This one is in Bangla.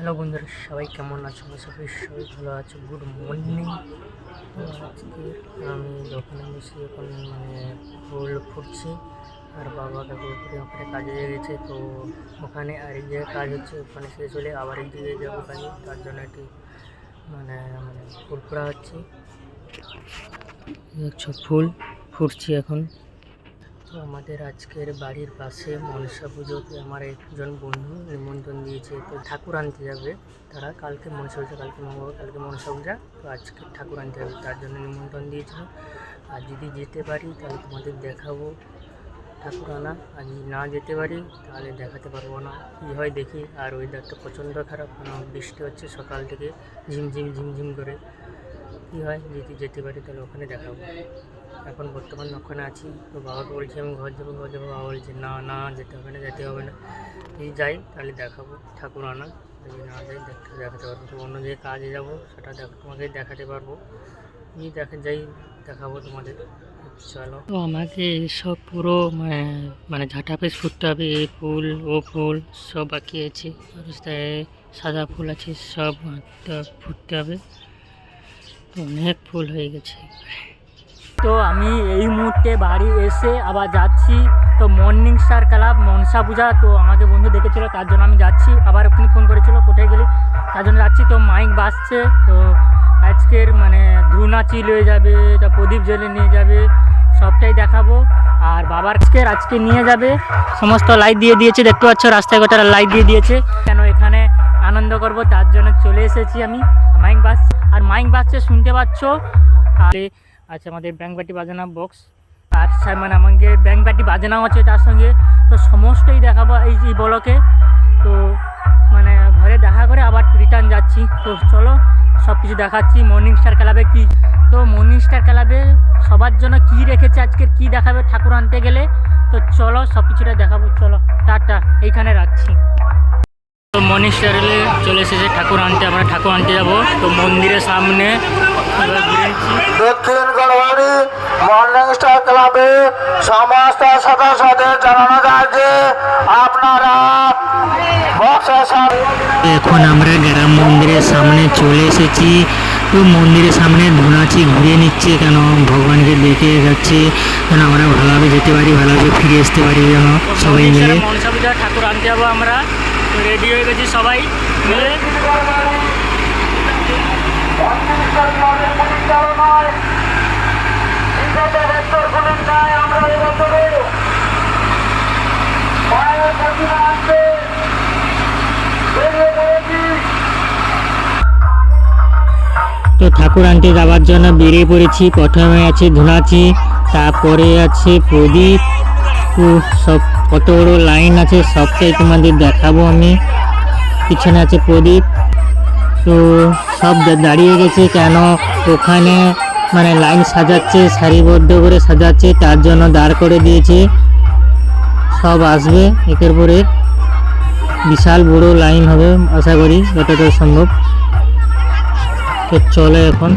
হ্যালো বন্ধুরা, সবাই কেমন আছো? আশা করি সবাই ভালো আছো। Good morning. তো আজকে আমি দোকানে বসে এখন ফুল ফুটছি, আর বাবা কাকু ওখানে কাজে গেছে। তো ওখানে আর এক জায়গায় কাজ হচ্ছে, ওখানে শেষ হলে আবার এক জায়গায় যাবো কাজে। তার জন্য একটি ফুল ফোড়া হচ্ছে। দেখছো ফুল ফুটছি এখন। তো আমাদের আজকের বাড়ির পাশে মনসা পুজোতে আমার একজন বন্ধু নিমন্ত্রণ দিয়েছে। তো ঠাকুর আনতে যাবে তারা, কালকে মনসা পুজো, কালকে মঙ্গলবার, কালকে মনসা পূজা। তো আজকে ঠাকুর আনতে যাবে, তার জন্য নিমন্ত্রণ দিয়েছিল। আর যদি যেতে পারি তাহলে তোমাদের দেখাবো ঠাকুর আনা, আর যদি না যেতে পারি তাহলে দেখাতে পারবো না, কী হয় দেখি। আর ওয়েদারটা প্রচণ্ড খারাপ, বৃষ্টি হচ্ছে সকাল থেকে ঝিমঝিম করে। কী হয় যদি যেতে পারি তাহলে ওখানে দেখাবো। এখন বর্তমান ওখানে আছি। তো বাবাকে বলছি আমি ঘর যাবো। বাবা বলছে না যেতে হবে না। যদি যাই তাহলে দেখাবো ঠাকুর আনা, যদি না যাই দেখাতে পারবো। তো অন্য যে কাজে যাবো সেটা তোমাকে দেখাতে পারবো। যদি যাই দেখাবো তোমাদের। চলো। তো আমাকে সব পুরো ঝাঁটা পেস ফুটতে হবে। এই ফুল ও ফুল সব বাকি আছে, সাদা ফুল আছে, সব ফুটতে হবে। তো অনেক ফুল হয়ে গেছে। তো আমি এই মুহূর্তে বাড়ি এসে আবার যাচ্ছি। তো মর্নিং স্টার ক্লাব মনসা পূজা, তো আমাকে বন্ধু ডেকেছিল, তার জন্য আমি যাচ্ছি। আবার ওখানে ফোন করেছিল কোথায় গেলি, তার জন্য যাচ্ছি। তো মাইক বাজছে। তো আজকের ধ্রুনাচি নিয়ে যাবে, তা প্রদীপ জেলে নিয়ে যাবে, সবটাই দেখাবো। আর বাবার আজকে নিয়ে যাবে, সমস্ত লাইট দিয়ে দিয়েছে, দেখতে পাচ্ছ রাস্তায় গোটা লাইট দিয়ে দিয়েছে। কেন এখানে আনন্দ করব, তার জন্য চলে এসেছি আমি। মাইক বাজছে শুনতে পাচ্ছ। আর আচ্ছা, আমাদের ব্যাংক বাটি বাজানো বক্স, আর আমাকে ব্যাংক বাটি বাজানো আছে তার সঙ্গে। তো সমস্তই দেখাবো এই ব্লকে। তো ঘরে দেখা করে আবার রিটার্ন যাচ্ছি। তো চলো সব কিছু দেখাচ্ছি। মর্নিং স্টার ক্লাবে কি, তো মর্নিং স্টার ক্লাবে সবার জন্য কি রেখেছে, আজকের কি দেখাবে ঠাকুর আনতে গেলে। তো চলো সব কিছুটা দেখাবো। চলো টাটা, এইখানে রাখছি। তো মর্নিং স্টারে চলে এসেছে ঠাকুর আনতে, আমরা ঠাকুর আনতে যাবো। তো মন্দিরের সামনে দক্ষিণ গড়বাড়ি মর্নিং স্টার ক্লাবে সমস্ত সদস্যদের জানানো যায় যে আপনারা এখন আমরা গ্রাম মন্দিরের সামনে চলে এসেছি। তো মন্দিরের সামনে ধুনাচি ঘুরিয়ে নিচ্ছে, কেন ভগবানকে দেখে যাচ্ছে, যেন আমরা ভালোভাবে যেতে পারি, ভালোভাবে ফিরে আসতে পারি, যেন সবাই মিলে মনসা পূজা ঠাকুর আনতে যাবো আমরা। রেডি হয়ে গেছি সবাই মিলে। তো ঠাকুর আনতে যাওয়ার জন্য বেরিয়ে পড়েছি। প্রথমে আছে ধুনাচি, তারপরে আছে প্রদীপ। সব কত বড় লাইন আছে সবটাই তোমাদের দেখাবো আমি। পিছনে আছে প্রদীপ। তো সব দাঁড়িয়ে গেছে, কেন ওখানে লাইন সাজাচ্ছে, সারিবদ্ধ করে সাজাচ্ছে, তার জন্য দাঁড় করে দিয়েছে। সব আসবে একের পর এক, বিশাল বড় লাইন হবে আশা করি, যতটা সম্ভব। তো চলে এখন